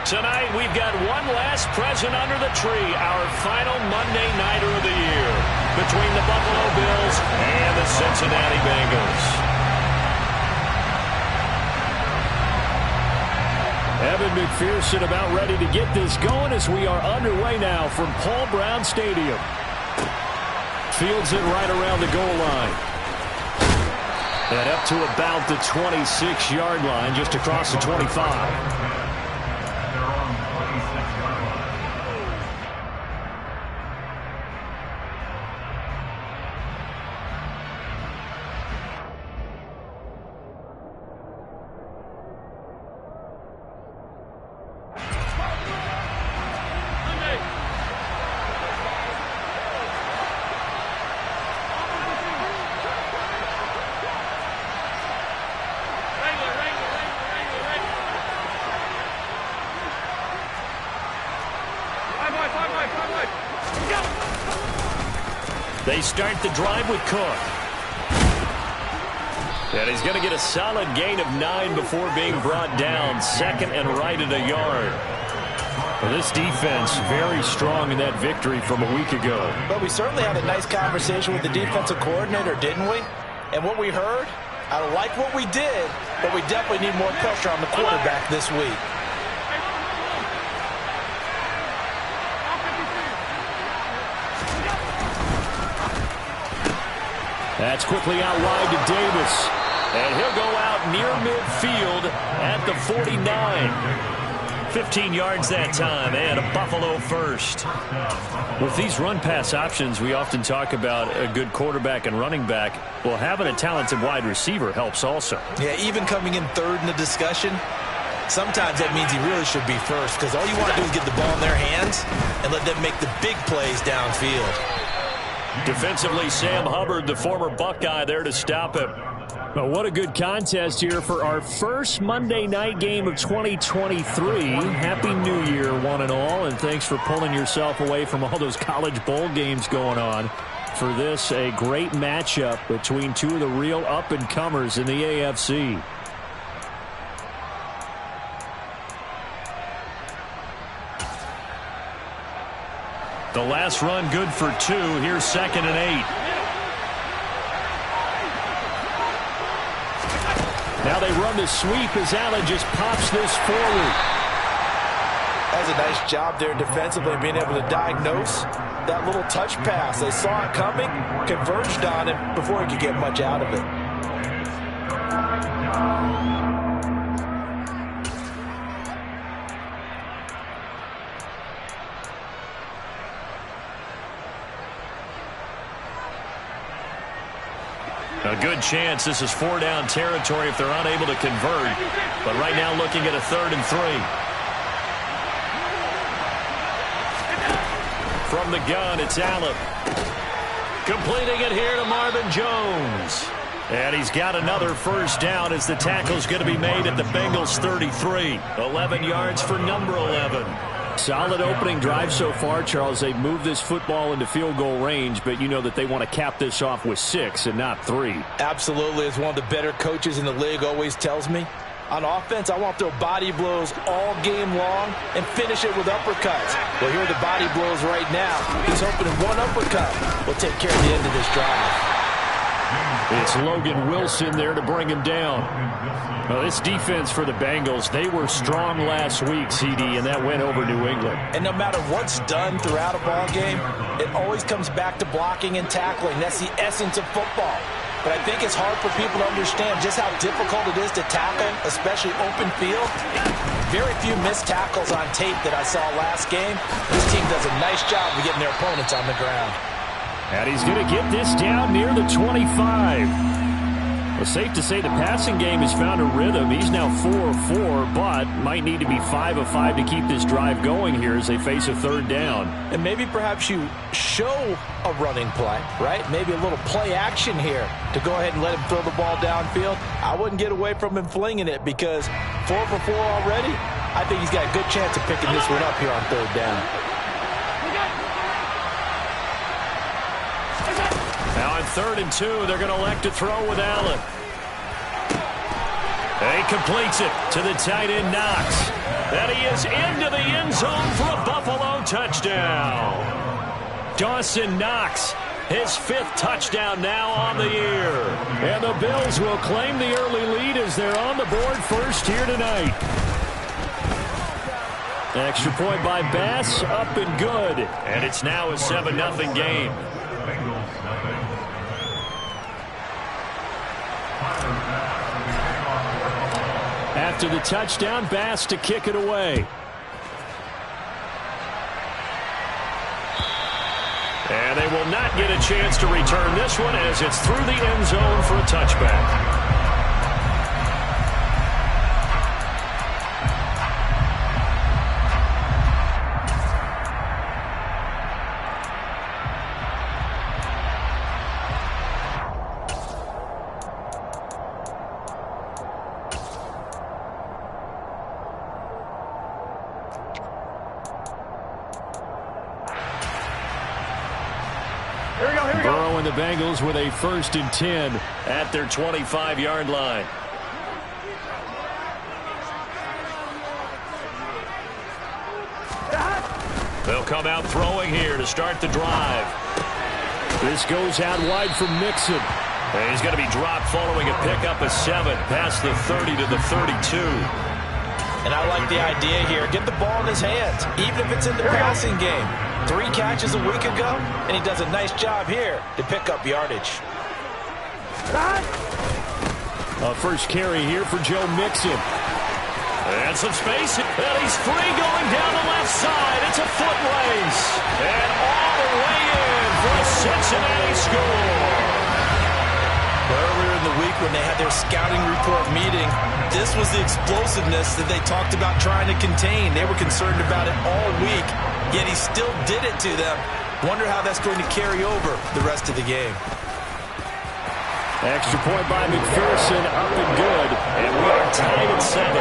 Tonight, we've got one last present under the tree, our final Monday Nighter of the year, between the Buffalo Bills and the Cincinnati Bengals. Evan McPherson about ready to get this going as we are underway now from Paul Brown Stadium. Fields it right around the goal line. And up to about the 26-yard line, just across the 25. They start the drive with Cook. And he's going to get a solid gain of 9 before being brought down. Second and right at a yard. Well, this defense very strong in that victory from a week ago. But we certainly had a nice conversation with the defensive coordinator, didn't we? And what we heard, I like what we did, but we definitely need more pressure on the quarterback this week. That's quickly out wide to Davis. And he'll go out near midfield at the 49. 15 yards that time, and a Buffalo first. With these run-pass options, we often talk about a good quarterback and running back. Well, having a talented wide receiver helps also. Yeah, even coming in third in the discussion, sometimes that means he really should be first, because all you want to do is get the ball in their hands and let them make the big plays downfield. Defensively, Sam Hubbard, the former Buckeye, there to stop him. Well, what a good contest here for our first Monday night game of 2023. Happy New Year, one and all, and thanks for pulling yourself away from all those college bowl games going on. For this, a great matchup between two of the real up-and-comers in the AFC. The last run good for 2. Here's 2nd and 8. Now they run the sweep as Allen just pops this forward. That's a nice job there defensively, being able to diagnose that little touch pass. They saw it coming, converged on it before he could get much out of it. A good chance this is 4-down territory if they're unable to convert. But right now looking at a 3rd and 3. From the gun, it's Allen. Completing it here to Marvin Jones. And he's got another first down as the tackle's going to be made at the Bengals 33. 11 yards for number 11. Solid opening drive so far, Charles. They've moved this football into field goal range, but you know that they want to cap this off with 6 and not 3. Absolutely. As one of the better coaches in the league always tells me, on offense, I want to throw body blows all game long and finish it with uppercuts. Well, here are the body blows right now. He's hoping one uppercut will take care of the end of this drive. It's Logan Wilson there to bring him down. Well, this defense for the Bengals, they were strong last week, CD, and that went over New England. And no matter what's done throughout a ball game, it always comes back to blocking and tackling. That's the essence of football. But I think it's hard for people to understand just how difficult it is to tackle, especially open field. Very few missed tackles on tape that I saw last game. This team does a nice job of getting their opponents on the ground. And he's going to get this down near the 25. Well, safe to say the passing game has found a rhythm. He's now 4 of 4, but might need to be 5 of 5 to keep this drive going here as they face a 3rd down. And maybe perhaps you show a running play, right? Maybe a little play action here to go ahead and let him throw the ball downfield. I wouldn't get away from him flinging it because 4 for 4 already. I think he's got a good chance of picking this one up here on 3rd down. Now on 3rd and 2, they're going to elect to throw with Allen. He completes it to the tight end, Knox. And he is into the end zone for a Buffalo touchdown. Dawson Knox, his 5th touchdown now on the year. And the Bills will claim the early lead as they're on the board first here tonight. Extra point by Bass, up and good. And it's now a 7-0 game. After the touchdown, Bass to kick it away. And they will not get a chance to return this one as it's through the end zone for a touchback. Burrow and the Bengals with a 1st and 10 at their 25-yard line. They'll come out throwing here to start the drive. This goes out wide for Mixon. And he's going to be dropped following a pickup of 7 past the 30 to the 32. And I like the idea here. Get the ball in his hands, even if it's in the passing game. 3 catches a week ago, and he does a nice job here to pick up yardage. A first carry here for Joe Mixon. And some space. And he's free going down the left side. It's a foot race. And all the way in for a Cincinnati score. Earlier in the week when they had their scouting report meeting, this was the explosiveness that they talked about trying to contain. They were concerned about it all week, yet he still did it to them. Wonder how that's going to carry over the rest of the game. Extra point by McPherson, up and good. And we are tied at 7.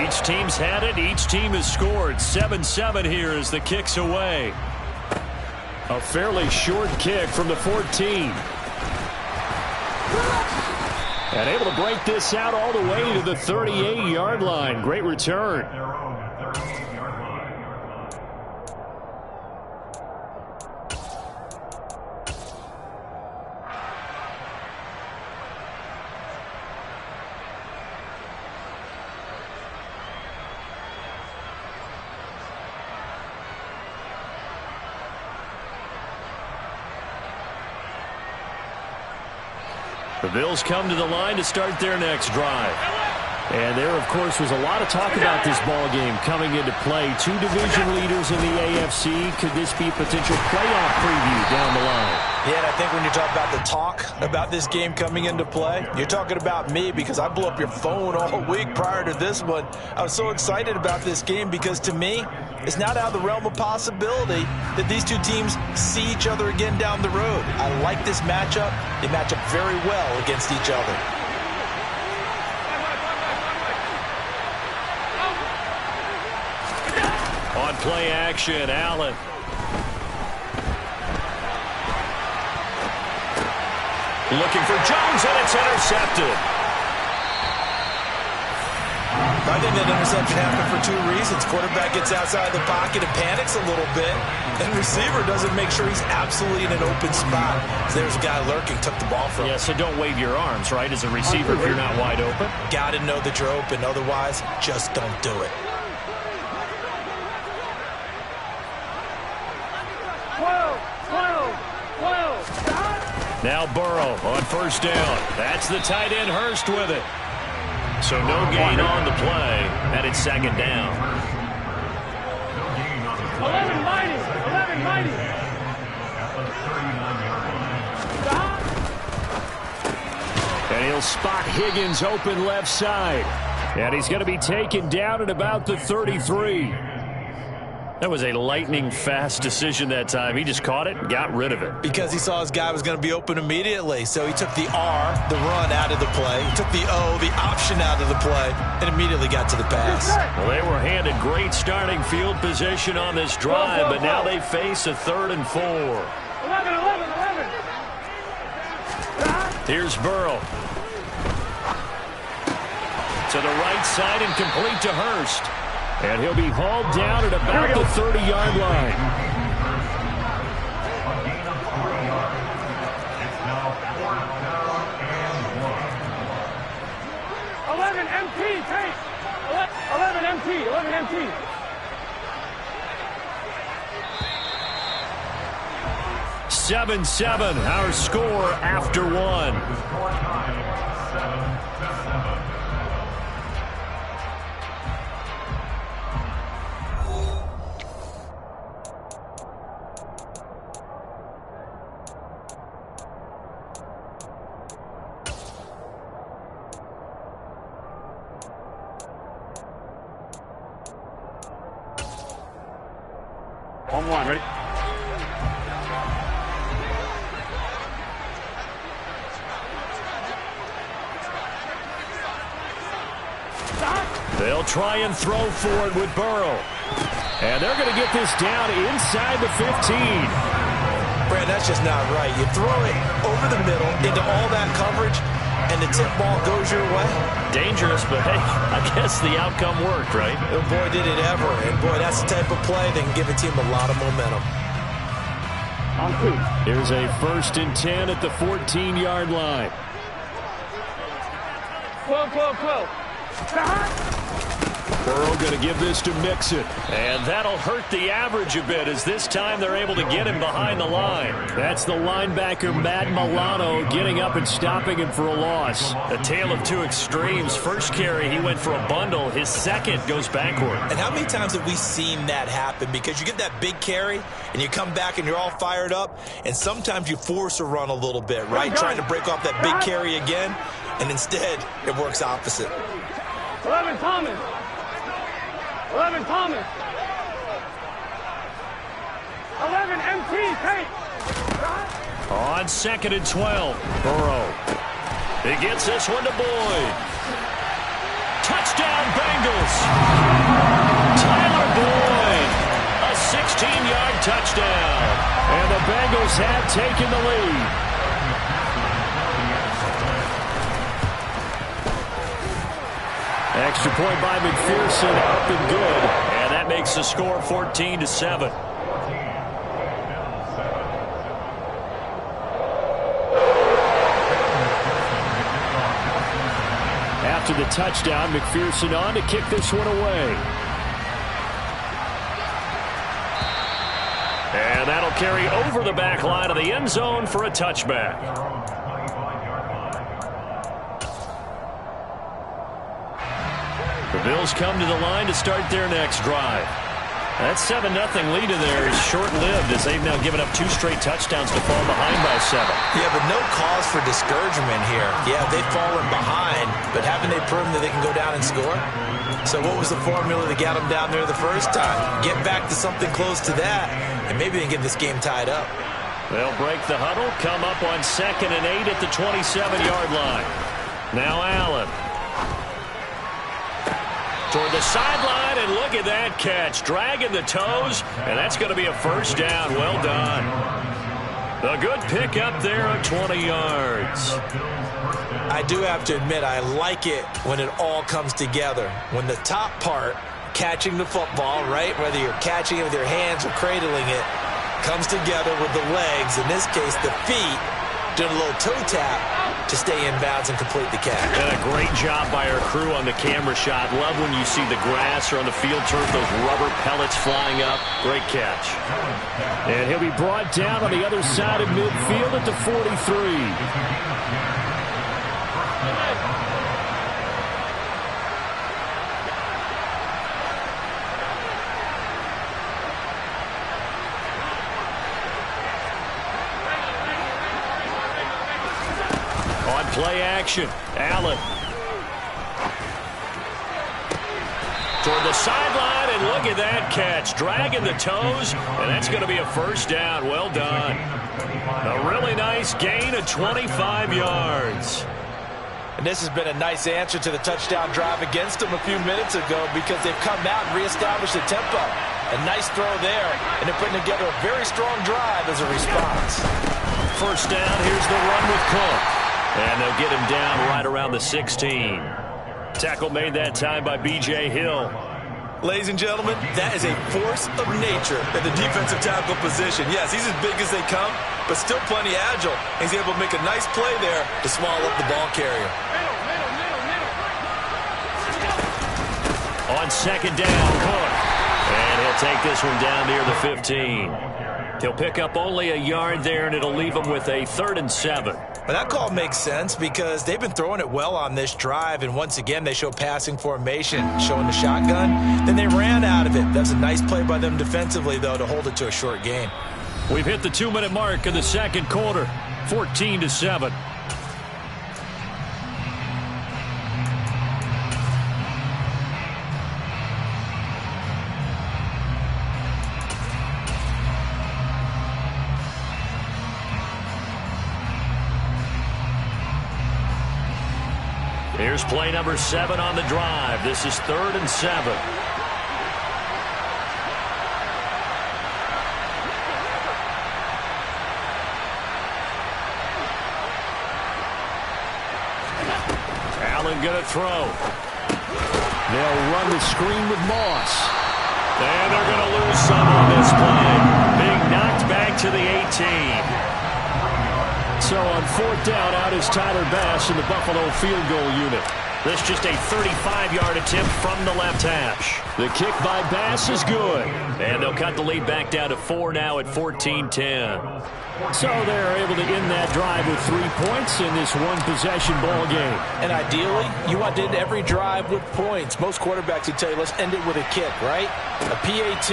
Each team's had it. Each team has scored. 7-7 here as the kick's away. A fairly short kick from the 14. And able to break this out all the way to the 38-yard line. Great return. The Bills come to the line to start their next drive. And there, of course, was a lot of talk about this ball game coming into play. 2 division leaders in the AFC. Could this be a potential playoff preview down the line? Yeah, and I think when you talk about the talk about this game coming into play, you're talking about me because I blew up your phone all week prior to this one. I was so excited about this game because, to me, it's not out of the realm of possibility that these two teams see each other again down the road. I like this matchup. They match up very well against each other. On play action, Allen. Looking for Jones, and it's intercepted. I think that interception happened for 2 reasons. Quarterback gets outside the pocket and panics a little bit, and receiver doesn't make sure he's absolutely in an open spot. So there's a guy lurking, took the ball from him. Yeah, so don't wave your arms, right, as a receiver if you're not wide open. Got to know that you're open. Otherwise, just don't do it. Now Burrow on first down. That's the tight end Hurst with it. So no gain on the play, and it's second down. 11 mighty. And he'll spot Higgins open left side. And he's going to be taken down at about the 33. That was a lightning-fast decision that time. He just caught it and got rid of it. Because he saw his guy was going to be open immediately. So he took the R, the run, out of the play. He took the O, the option, out of the play, and immediately got to the pass. Well, they were handed great starting field position on this drive, but now they face a 3rd and 4. 11. Here's Burrow. To the right side and complete to Hurst. And he'll be hauled down at about the 30-yard line. MT, take 11 MT, 11 MT. Seven, our score after one. One, ready? They'll try and throw for it with Burrow. And they're going to get this down inside the 15. Brad, that's just not right. You throw it over the middle into all that coverage, and the tip ball goes your way. Dangerous, but hey, I guess the outcome worked, right? Oh, boy, did it ever. And, boy, that's the type of play that can give a team a lot of momentum. On 2. Here's a 1st and 10 at the 14-yard line. 12. Burrow going to give this to Mixon. And that'll hurt the average a bit as this time they're able to get him behind the line. That's the linebacker, Matt Milano, getting up and stopping him for a loss. A tale of two extremes. First carry, he went for a bundle. His second goes backward. And how many times have we seen that happen? Because you get that big carry, and you come back and you're all fired up, and sometimes you force a run a little bit, right? Trying to break off that big carry again, and instead it works opposite. 11 Thomas. 11 Thomas. 11 MT, take. On 2nd and 12, Burrow. He gets this one to Boyd. Touchdown, Bengals. Tyler Boyd. A 16-yard touchdown. And the Bengals have taken the lead. Extra point by McPherson, up and good. And that makes the score 14-7. After the touchdown, McPherson on to kick this one away. And that'll carry over the back line of the end zone for a touchback. The Bills come to the line to start their next drive. That 7-0 lead in there is short-lived as they've now given up 2 straight touchdowns to fall behind by 7. Yeah, but no cause for discouragement here. Yeah, they've fallen behind, but haven't they proven that they can go down and score? So what was the formula that got them down there the first time? Get back to something close to that, and maybe they can get this game tied up. They'll break the huddle, come up on 2nd and 8 at the 27-yard line. Now Allen. Toward the sideline, and look at that catch. Dragging the toes, and that's going to be a first down. Well done. A good pick up there of 20 yards. I do have to admit, I like it when it all comes together. When the top part, catching the football, right, whether you're catching it with your hands or cradling it, comes together with the legs, in this case the feet, doing a little toe tap to stay in bounds and complete the catch. And a great job by our crew on the camera shot. Love when you see the grass or on the field turf, those rubber pellets flying up. Great catch. And he'll be brought down on the other side of midfield at the 43. Play action. Allen. Toward the sideline, and look at that catch. Dragging the toes, and that's going to be a first down. Well done. A really nice gain of 25 yards. And this has been a nice answer to the touchdown drive against them a few minutes ago because they've come out and reestablished the tempo. A nice throw there, and they're putting together a very strong drive as a response. First down, here's the run with Cook. And they'll get him down right around the 16. Tackle made that time by B.J. Hill. Ladies and gentlemen, that is a force of nature at the defensive tackle position. Yes, he's as big as they come, but still plenty agile. He's able to make a nice play there to swallow up the ball carrier. On second down, Cook. And he'll take this one down near the 15. He'll pick up only a yard there, and it'll leave him with a 3rd and 7. Well, that call makes sense because they've been throwing it well on this drive, and once again they show passing formation, showing the shotgun. Then they ran out of it. That's a nice play by them defensively, though, to hold it to a short gain. We've hit the 2-minute mark in the second quarter, 14-7. Here's play number 7 on the drive. This is 3rd and 7. Allen going to throw. They'll run the screen with Moss. And they're going to lose some on this play. Being knocked back to the 18. So on 4th down, out is Tyler Bass in the Buffalo field goal unit. This just a 35-yard attempt from the left hash. The kick by Bass is good. And they'll cut the lead back down to 4 now at 14-10. So they're able to end that drive with 3 points in this one-possession ball game. And ideally, you want to end every drive with points. Most quarterbacks would tell you, let's end it with a kick, right? A PAT,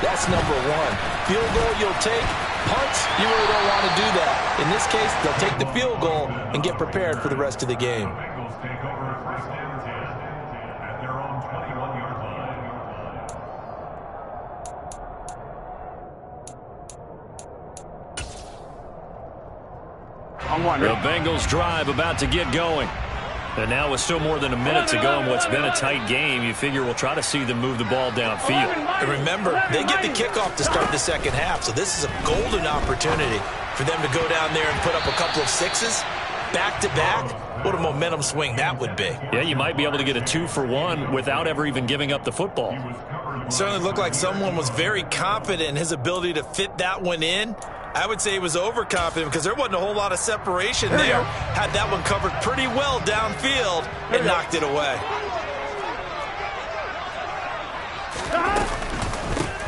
that's number 1. Field goal you'll take. Punts, you really don't want to do that. In this case, they'll take the field goal and get prepared for the rest of the game. The Bengals drive about to get going. And now with still more than a minute to go in what's been a tight game, you figure we'll try to see them move the ball downfield. And remember, they get the kickoff to start the second half, so this is a golden opportunity for them to go down there and put up a couple of 6s back-to-back. What a momentum swing that would be. Yeah, you might be able to get a 2-for-1 without ever even giving up the football. Certainly looked like someone was very confident in his ability to fit that one in. I would say he was overconfident because there wasn't a whole lot of separation there. Had that one covered pretty well downfield and knocked it away.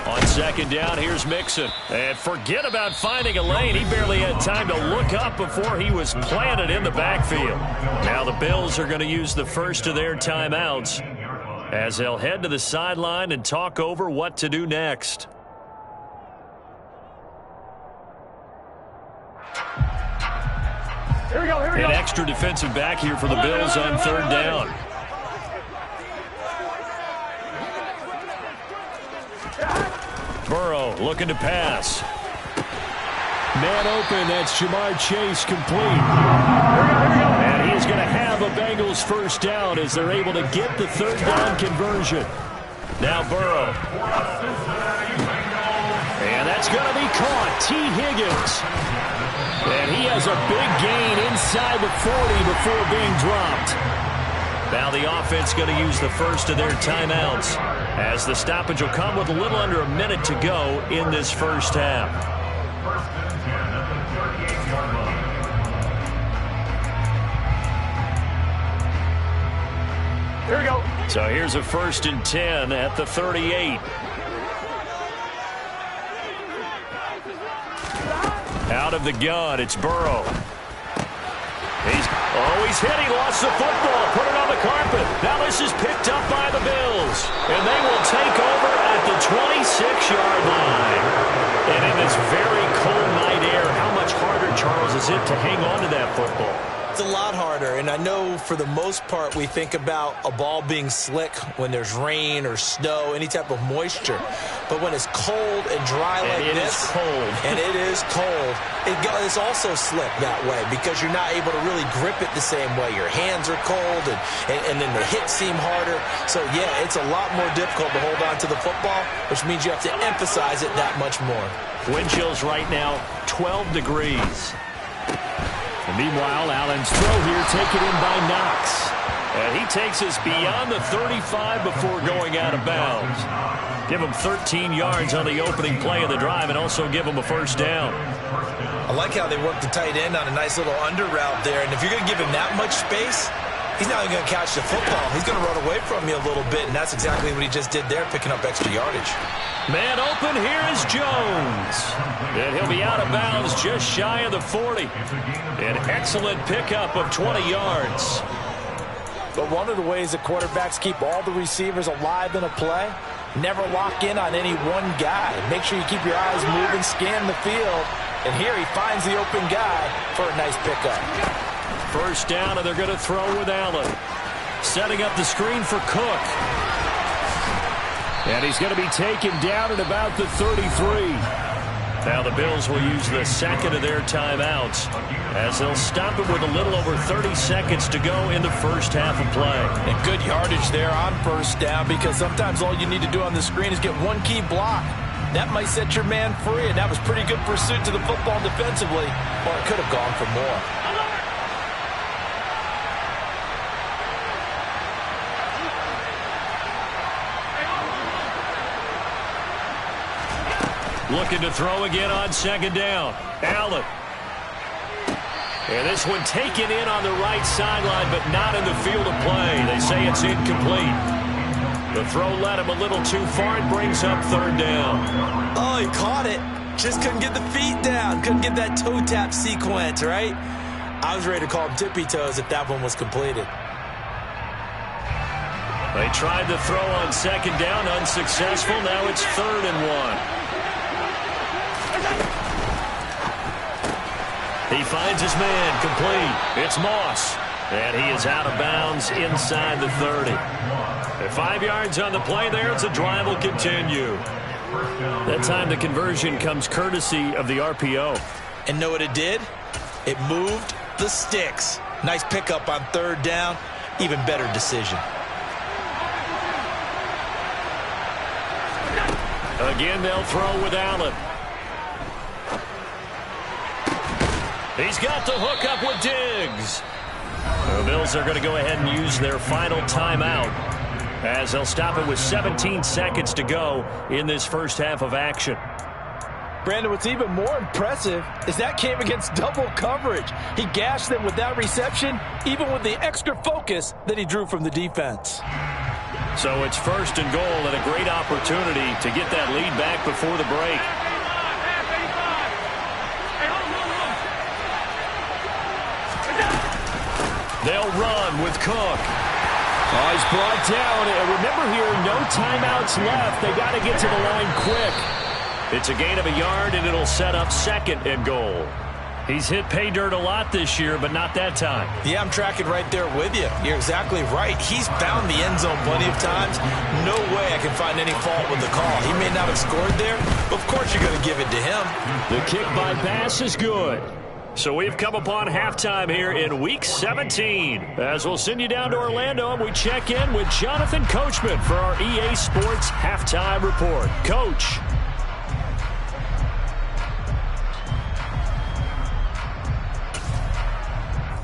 On second down, here's Mixon. And forget about finding a lane. He barely had time to look up before he was planted in the backfield. Now the Bills are going to use the first of their timeouts as they'll head to the sideline and talk over what to do next. Here we go, here we go. An extra defensive back here for the Bills on 3rd down. Burrow looking to pass. Man open, that's Jamar Chase complete. And he's going to have a Bengals first down as they're able to get the 3rd down conversion. Now Burrow. And that's going to be caught. T. Higgins. And he has a big gain inside the 40 before being dropped. Now the offense going to use the first of their timeouts as the stoppage will come with a little under a minute to go in this first half. Here we go. So here's a 1st and 10 at the 38. Out of the gun, it's Burrow. He's hit. He lost the football. Put it on the carpet. Now this is picked up by the Bills. And they will take over at the 26-yard line. And in this very cold night air, how much harder, Charles, is it to hang on to that football? It's a lot harder, and I know for the most part we think about a ball being slick when there's rain or snow, any type of moisture. But when it's cold and dry like this, and it is cold, it's also slick that way because you're not able to really grip it the same way. Your hands are cold, and then the hits seem harder. So, yeah, it's a lot more difficult to hold on to the football, which means you have to emphasize it that much more. Wind chills right now, 12 degrees. And meanwhile, Allen's throw here taken in by Knox. And he takes us beyond the 35 before going out of bounds. Give him 13 yards on the opening play of the drive and also give him a first down. I like how they work the tight end on a nice little under route there. And if you're going to give him that much space, he's not even going to catch the football. He's going to run away from you a little bit, and that's exactly what he just did there, picking up extra yardage. Man open, here is Jones. And he'll be out of bounds just shy of the 40. An excellent pickup of 20 yards. But one of the ways that quarterbacks keep all the receivers alive in a play, never lock in on any one guy. Make sure you keep your eyes moving, scan the field. And here he finds the open guy for a nice pickup. First down, and they're going to throw with Allen. Setting up the screen for Cook. And he's going to be taken down at about the 33. Now the Bills will use the second of their timeouts as they'll stop it with a little over 30 seconds to go in the first half of play. And good yardage there on first down, because sometimes all you need to do on the screen is get one key block. That might set your man free, and that was pretty good pursuit to the football defensively. Or it could have gone for more. Looking to throw again on second down. Allen. And this one taken in on the right sideline, but not in the field of play. They say it's incomplete. The throw led him a little too far. It brings up third down. Oh, he caught it. Just couldn't get the feet down. Couldn't get that toe tap sequence, right? I was ready to call him tippy toes if that one was completed. They tried to throw on second down, unsuccessful. Now it's 3rd and 1. He finds his man, complete. It's Moss. And he is out of bounds inside the 30. At 5 yards on the play there, as the drive will continue. That time the conversion comes courtesy of the RPO. And know what it did? It moved the sticks. Nice pickup on third down. Even better decision. Again, they'll throw with Allen. He's got the hook up with Diggs. The Bills are going to go ahead and use their final timeout as they'll stop it with 17 seconds to go in this first half of action. Brandon, what's even more impressive is that came against double coverage. He gashed them with that reception, even with the extra focus that he drew from the defense. So it's 1st and goal, and a great opportunity to get that lead back before the break. They'll run with Cook. Oh, he's brought down. And remember here, no timeouts left. They got to get to the line quick. It's a gain of a yard, and it'll set up 2nd and goal. He's hit pay dirt a lot this year, but not that time. Yeah, I'm tracking right there with you. You're exactly right. He's found the end zone plenty of times. No way I can find any fault with the call. He may not have scored there, but of course you're going to give it to him. The kick by pass is good. So we've come upon halftime here in Week 17. As we'll send you down to Orlando, and we check in with Jonathan Coachman for our EA Sports Halftime Report. Coach.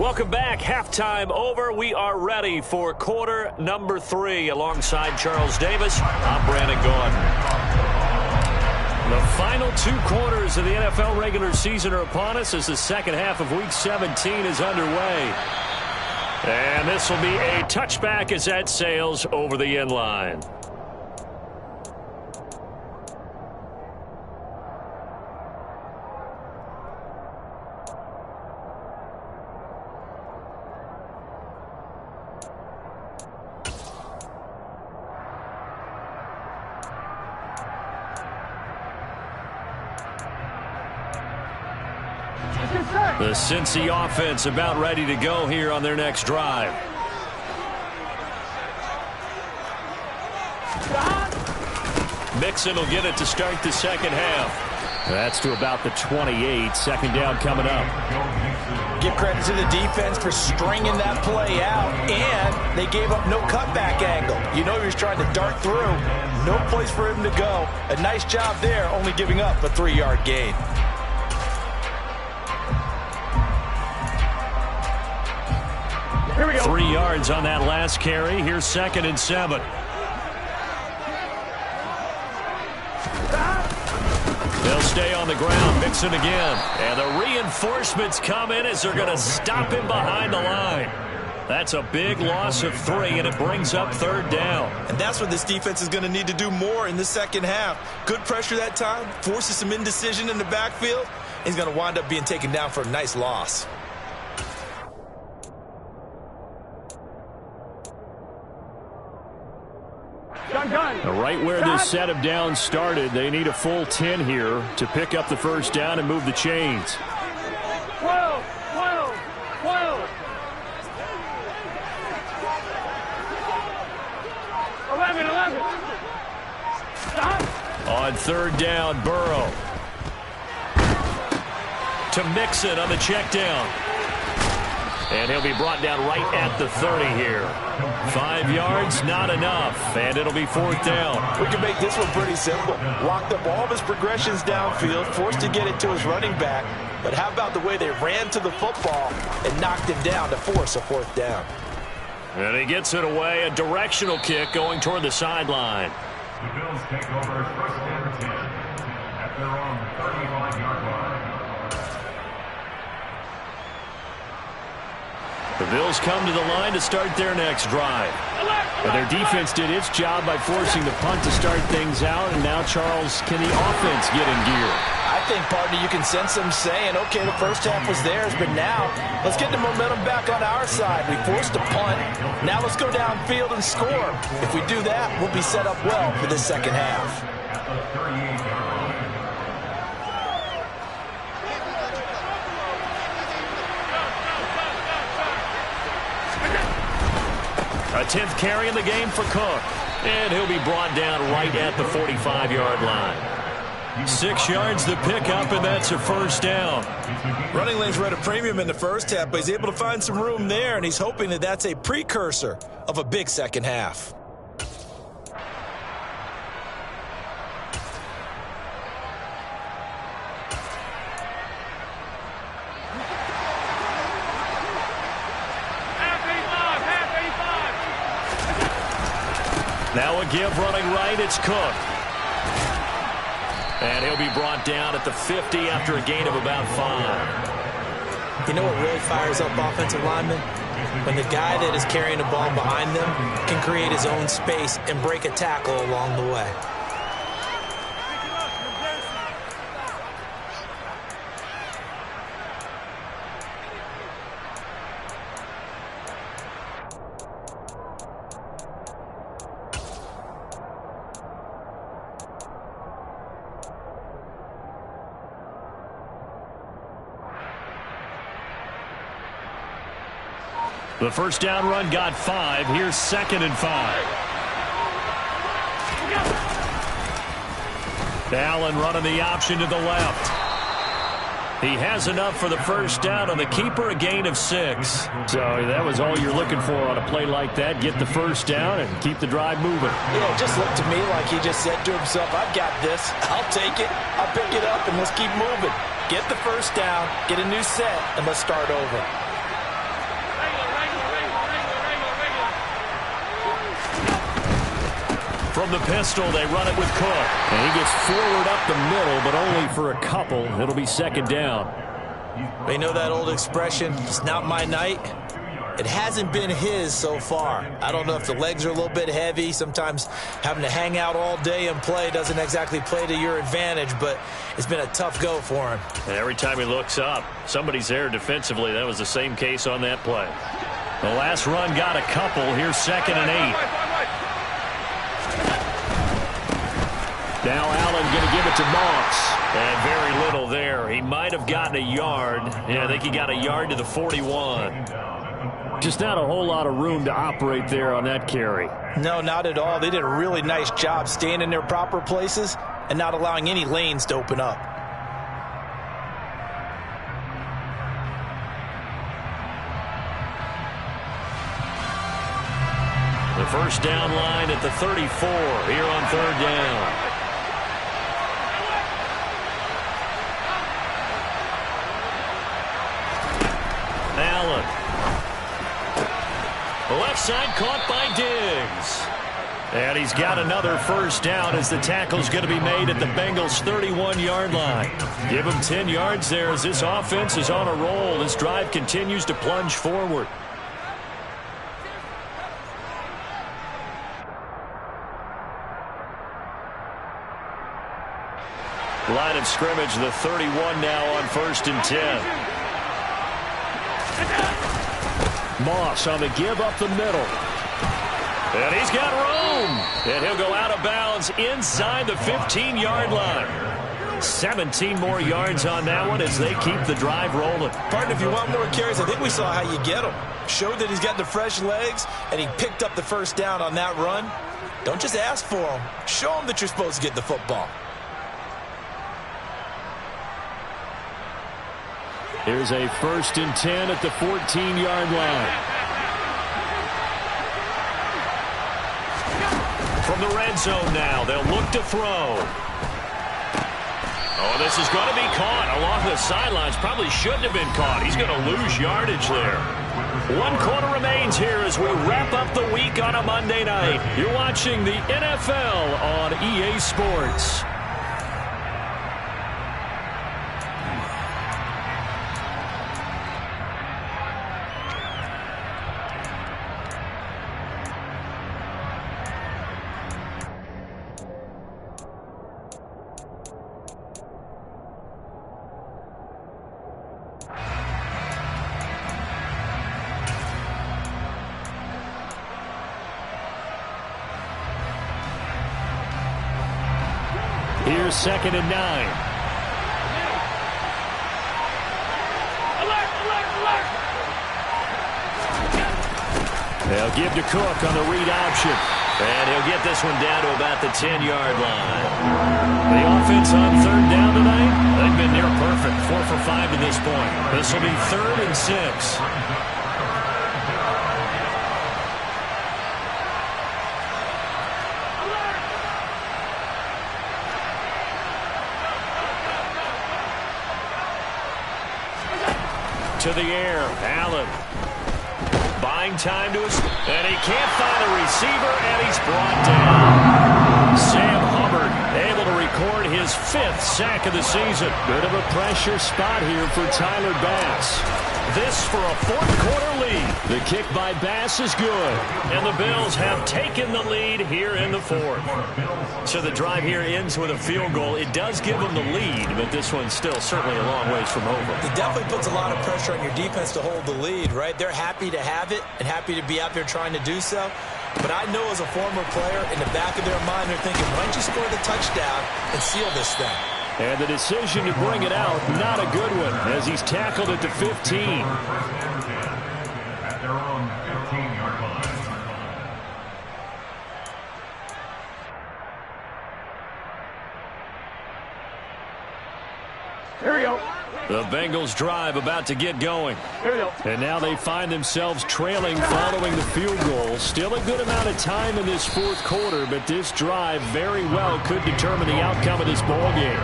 Welcome back. Halftime over. We are ready for quarter number 3. Alongside Charles Davis, I'm Brandon Gordon. The final 2 quarters of the NFL regular season are upon us as the second half of Week 17 is underway. And this will be a touchback as that sails over the end line. The Cincy offense about ready to go here on their next drive. Mixon will get it to start the second half. That's to about the 28. Second down coming up. Give credit to the defense for stringing that play out, and they gave up no cutback angle. You know he was trying to dart through. No place for him to go. A nice job there, only giving up a 3-yard gain. Here we go. 3 yards on that last carry. Here's 2nd and 7. They'll stay on the ground, Mixon again. And the reinforcements come in as they're going to stop him behind the line. That's a big loss of 3, and it brings up 3rd down. And that's what this defense is going to need to do more in the second half. Good pressure that time, forces some indecision in the backfield. He's going to wind up being taken down for a nice loss. Right where this set of downs started, they need a full 10 here to pick up the first down and move the chains. 12, 12, 12. 11, 11. Stop. On 3rd down, Burrow. To Mixon on the check down. And he'll be brought down right at the 30 here. 5 yards, not enough. And it'll be 4th down. We can make this one pretty simple. Locked up all of his progressions downfield, forced to get it to his running back. But how about the way they ran to the football and knocked him down to force a 4th down? And he gets it away. A directional kick going toward the sideline. The Bills take over 1st and 10 at their own 35-yard line. The Bills come to the line to start their next drive. And their defense did its job by forcing the punt to start things out. And now, Charles, can the offense get in gear? I think, partner, you can sense them saying, okay, the first half was theirs, but now let's get the momentum back on our side. We forced a punt. Now let's go downfield and score. If we do that, we'll be set up well for this second half. A 10th carry in the game for Cook. And he'll be brought down right at the 45-yard line. 6 yards the pickup, and that's a 1st down. Running lanes were at a premium in the first half, but he's able to find some room there, and he's hoping that that's a precursor of a big second half. Now a give running right, it's Cook. And he'll be brought down at the 50 after a gain of about 5. You know what really fires up offensive linemen? When the guy that is carrying the ball behind them can create his own space and break a tackle along the way. The first down run got 5. Here's 2nd and 5. Allen running the option to the left. He has enough for the first down on the keeper, a gain of 6. So that was all you're looking for on a play like that. Get the first down and keep the drive moving. Yeah, it just looked to me like he just said to himself, I've got this. I'll take it. I'll pick it up, and let's keep moving. Get the first down, get a new set, and let's start over. From the pistol, they run it with Cook. And he gets forward up the middle, but only for a couple. It'll be 2nd down. You know that old expression, it's not my night? It hasn't been his so far. I don't know if the legs are a little bit heavy. Sometimes having to hang out all day and play doesn't exactly play to your advantage, but it's been a tough go for him. And every time he looks up, somebody's there defensively. That was the same case on that play. The last run got a couple. Here's 2nd and 8. Now Allen going to give it to Moss. And very little there. He might have gotten a yard. Yeah, I think he got a yard to the 41. Just not a whole lot of room to operate there on that carry. No, not at all. They did a really nice job staying in their proper places and not allowing any lanes to open up. The first down line at the 34 here on 3rd down. Allen outside, caught by Diggs. And he's got another first down as the tackle's going to be made at the Bengals' 31-yard line. Give him 10 yards there as this offense is on a roll. This drive continues to plunge forward. Line of scrimmage, the 31 now on 1st and 10. Moss on the give up the middle. And he's got room. And he'll go out of bounds inside the 15-yard line. 17 more yards on that one as they keep the drive rolling. Partner, if you want more carries, I think we saw how you get him. Showed that he's got the fresh legs, and he picked up the first down on that run. Don't just ask for him. Show him that you're supposed to get the football. Here's a 1st and 10 at the 14-yard line. From the red zone now, they'll look to throw. Oh, this is going to be caught along the sidelines. Probably shouldn't have been caught. He's going to lose yardage there. 1 quarter remains here as we wrap up the week on a Monday night. You're watching the NFL on EA Sports. Here's 2nd and 9. They'll give to Cook on the read option. And he'll get this one down to about the 10-yard line. The offense on 3rd down tonight, they've been near perfect. 4 for 5 to this point. This will be 3rd and 6. To the air, Allen. Buying time to us, and he can't find a receiver, and he's brought down. Sam Hubbard able to record his 5th sack of the season. Bit of a pressure spot here for Tyler Bass. This for a 4th quarter lead. The kick by Bass is good, and the Bills have taken the lead here in the 4th. So the drive here ends with a field goal. It does give them the lead, but this one's still certainly a long ways from over. It definitely puts a lot of pressure on your defense to hold the lead, right? They're happy to have it and happy to be out there trying to do so. But I know as a former player, in the back of their mind, they're thinking, why don't you score the touchdown and seal this thing? And the decision to bring it out, not a good one, as he's tackled at the 15. At their own 15-yard line. Here we go. The Bengals drive about to get going. Here we go. And now they find themselves trailing following the field goal. Still a good amount of time in this 4th quarter, but this drive very well could determine the outcome of this ball game.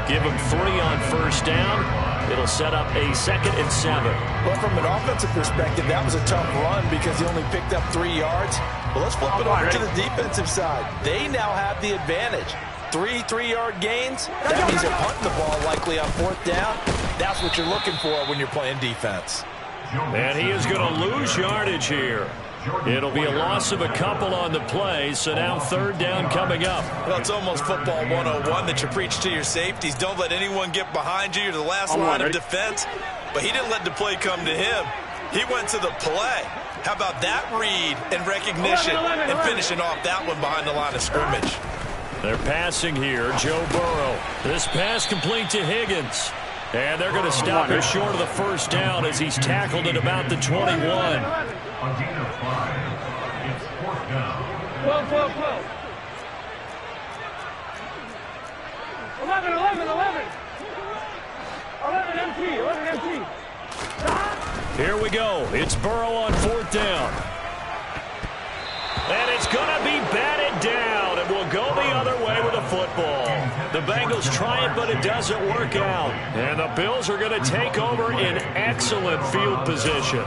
Give them 3 on 1st down. It'll set up a 2nd and 7. Well, from an offensive perspective, that was a tough run because he only picked up 3 yards. But let's flip it over to the defensive side. They now have the advantage. 3 3-yard gains. That means they're punting the ball likely on 4th down. That's what you're looking for when you're playing defense. And he is going to lose yardage here. It'll be a loss of a couple on the play, so now 3rd down coming up. Well, it's almost football 101 that you preach to your safeties. Don't let anyone get behind you. You're the last line of defense. But he didn't let the play come to him. He went to the play. How about that read and recognition and finishing off that one behind the line of scrimmage? They're passing here. Joe Burrow. This pass complete to Higgins. And they're going to stop him short of the 1st down as he's tackled at about the 21. On gain of 5, it's 4th down. 12, 12, 12. 11, 11, 11. 11 MT, 11 MT. Here we go. It's Burrow on 4th down. And it's going to be batted down, and we'll go the other way with the football. The Bengals try it, but it doesn't work out. And the Bills are going to take over in excellent field position.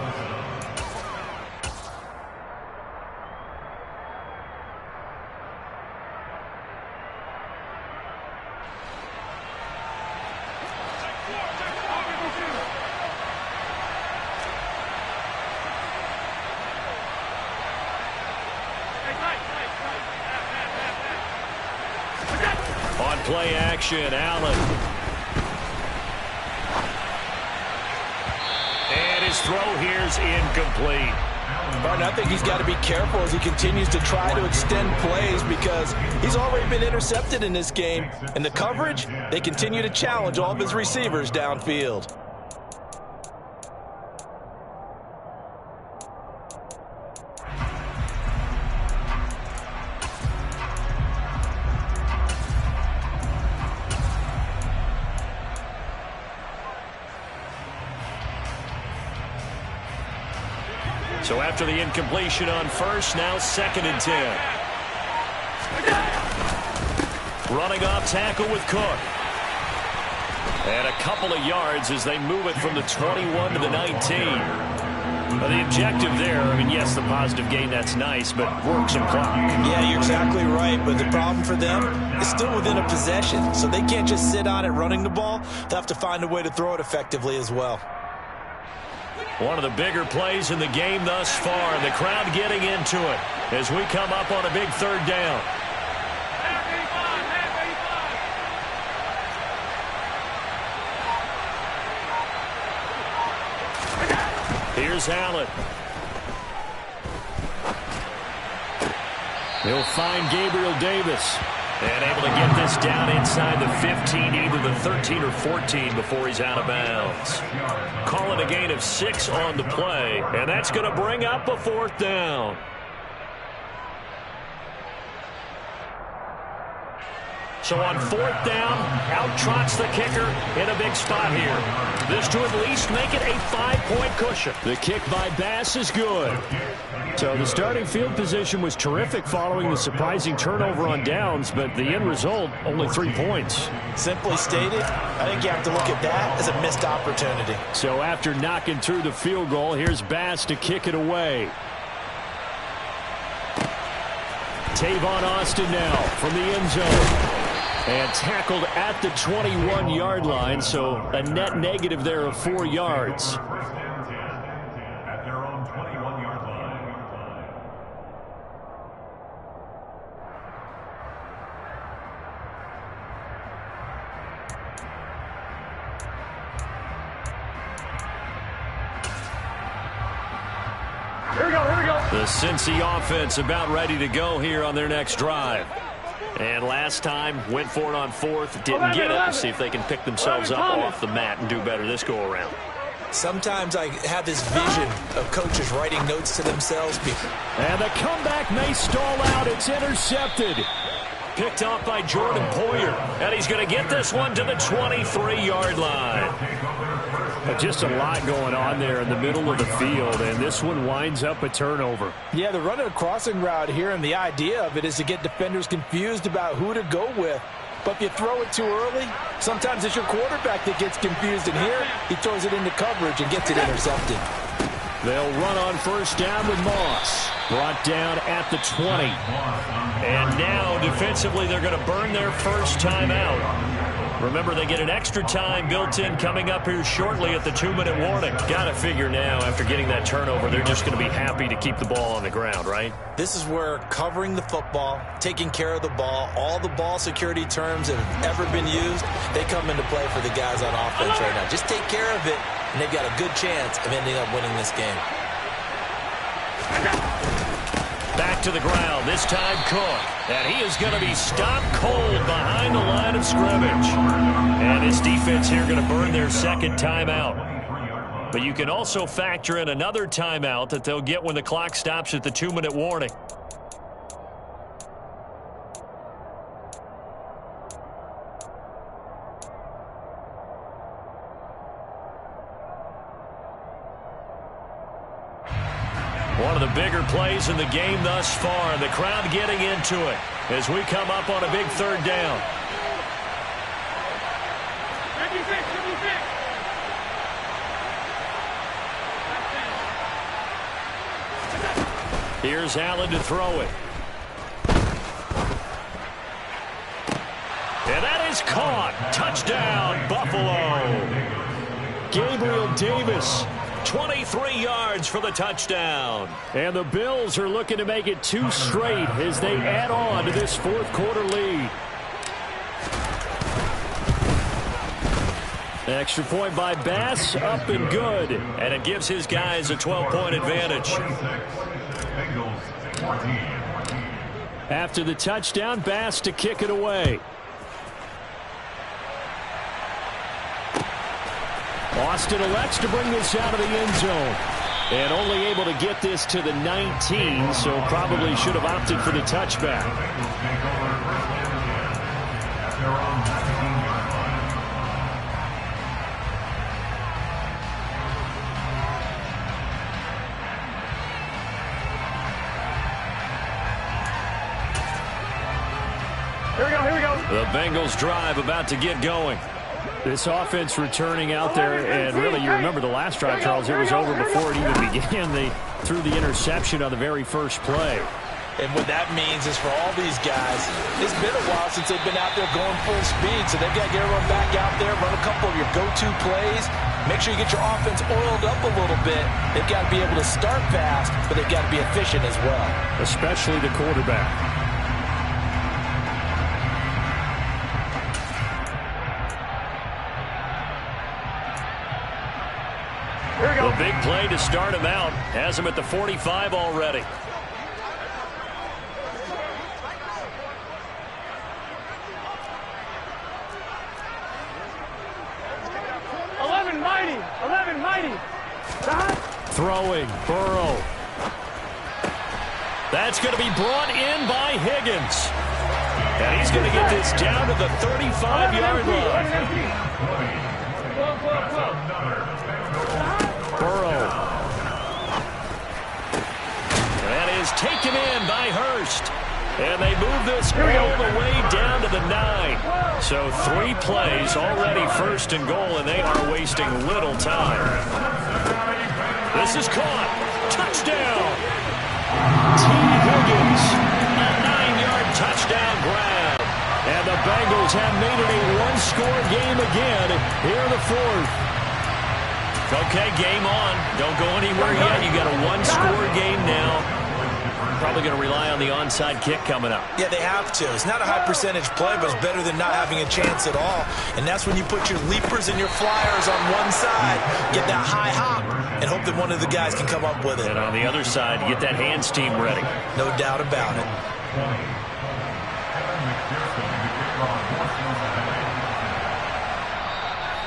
play action. Allen. And his throw here is incomplete. Martin, I think he's got to be careful as he continues to try to extend plays because he's already been intercepted in this game. And the coverage, they continue to challenge all of his receivers downfield. So after the incompletion on first, now 2nd and 10. Running off tackle with Cook. And a couple of yards as they move it from the 21 to the 19. Well, the objective there, I mean, yes, the positive gain, that's nice, but work some clock. Yeah, you're exactly right, but the problem for them is still within a possession, so they can't just sit on it running the ball. They'll have to find a way to throw it effectively as well. One of the bigger plays in the game thus far. The crowd getting into it as we come up on a big 3rd down. Here's Allen. He'll find Gabriel Davis. And able to get this down inside the 15, either the 13 or 14 before he's out of bounds. Calling a gain of 6 on the play, and that's going to bring up a 4th down. So on 4th down, out trots the kicker in a big spot here. This to at least make it a 5-point cushion. The kick by Bass is good. So the starting field position was terrific following the surprising turnover on downs, but the end result, only 3 points. Simply stated, I think you have to look at that as a missed opportunity. So after knocking through the field goal, here's Bass to kick it away. Tavon Austin now from the end zone. And tackled at the 21-yard line, so a net negative there of 4 yards. At their own 21-yard line. Here we go, here we go. The Cincy offense about ready to go here on their next drive. And last time, went for it on 4th, didn't get it. Let's see if they can pick themselves up off the mat and do better this go-around. Sometimes I have this vision of coaches writing notes to themselves. And the comeback may stall out. It's intercepted. Picked off by Jordan Poyer. And he's going to get this one to the 23-yard line. Just a lot going on there in the middle of the field, and this one winds up a turnover. Yeah, they're running a crossing route here, and the idea of it is to get defenders confused about who to go with. But if you throw it too early, sometimes it's your quarterback that gets confused, and here he throws it into coverage and gets it intercepted. They'll run on 1st down with Moss. Brought down at the 20. And now, defensively, they're going to burn their first timeout. Remember, they get an extra time built in coming up here shortly at the 2-minute warning. Got to figure now, after getting that turnover, they're just going to be happy to keep the ball on the ground, right? This is where covering the football, taking care of the ball, all the ball security terms that have ever been used, they come into play for the guys on offense right now. Just take care of it, and they've got a good chance of ending up winning this game. Back to the ground, this time Cook. And he is going to be stopped cold behind the line of scrimmage. And his defense here going to burn their 2nd timeout. But you can also factor in another timeout that they'll get when the clock stops at the 2-minute warning. One of the bigger plays in the game thus far. The crowd getting into it as we come up on a big 3rd down. 56, 56. Here's Allen to throw it. And that is caught. Touchdown, Buffalo. Gabriel Davis, 23 yards for the touchdown. And the Bills are looking to make it 2 straight as they add on to this 4th quarter lead. Extra point by Bass, up and good. And it gives his guys a 12-point advantage. After the touchdown, Bass to kick it away. Austin elects to bring this out of the end zone. And only able to get this to the 19, so probably should have opted for the touchback. Here we go. The Bengals drive about to get going. This offense returning out there, and really you remember the last drive, Charles, it was over before it even began. They threw the interception on the very first play. And what that means is for all these guys, it's been a while since they've been out there going full speed, so they've got to get everyone back out there, run a couple of your go-to plays, make sure you get your offense oiled up a little bit. They've got to be able to start fast, but they've got to be efficient as well. Especially the quarterback. The big play to start him out has him at the 45 already. Throwing, Burrow. That's going to be brought in by Higgins. And he's going to get this down to the 35-yard line. Burrow. That is taken in by Hurst. And they move this all the way down to the 9. So 3 plays already first and goal, and they are wasting little time. This is caught. Touchdown. T. Higgins. A 9-yard touchdown grab. And the Bengals have made it a one-score game again here in the 4th. Okay, game on. Don't go anywhere yet. You got a one-score game now. Probably going to rely on the onside kick coming up. Yeah, they have to. It's not a high percentage play, but it's better than not having a chance at all. And that's when you put your leapers and your flyers on one side, get that high hop, and hope that one of the guys can come up with it. And on the other side, get that hands team ready. No doubt about it.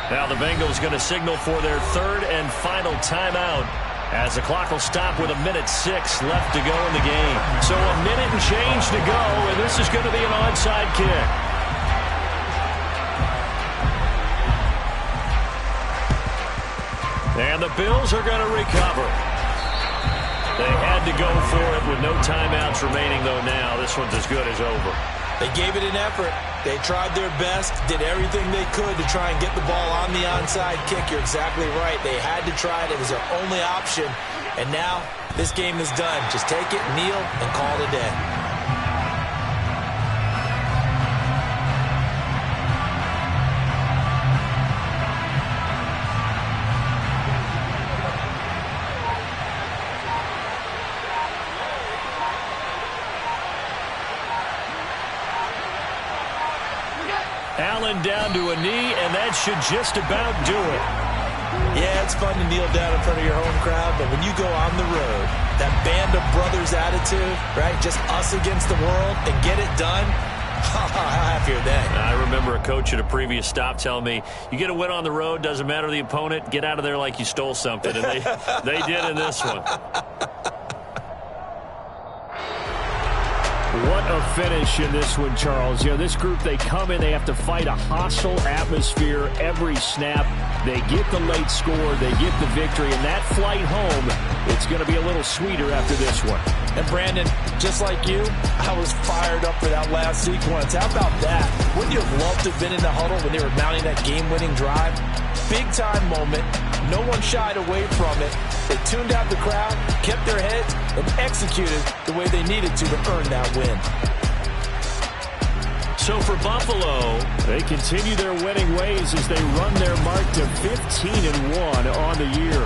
Now the Bengals going to signal for their 3rd and final timeout, as the clock will stop with 1:06 left to go in the game. So 1 minute and change to go, and this is going to be an onside kick. And the Bills are going to recover. They had to go for it with no timeouts remaining, though now this one's as good as over. They gave it an effort. They tried their best, did everything they could to try and get the ball on the onside kick. You're exactly right. They had to try it. It was their only option. And now this game is done. Just take it, kneel, and call it a day. Allen down to a knee, and that should just about do it. Yeah, it's fun to kneel down in front of your home crowd, but when you go on the road, that band of brothers attitude, right, just us against the world, and get it done, how happy are they? I remember a coach at a previous stop telling me, you get a win on the road, doesn't matter the opponent, get out of there like you stole something, and they did in this one. What a finish in this one, Charles. You know, this group, they come in, they have to fight a hostile atmosphere every snap. They get the late score, they get the victory, and that flight home, it's going to be a little sweeter after this one. And Brandon, just like you, I was fired up for that last sequence. How about that? Wouldn't you have loved to have been in the huddle when they were mounting that game-winning drive? Big-time moment. No one shied away from it. They tuned out the crowd, kept their heads, and executed the way they needed to earn that win. So for Buffalo, they continue their winning ways as they run their mark to 15-1 on the year.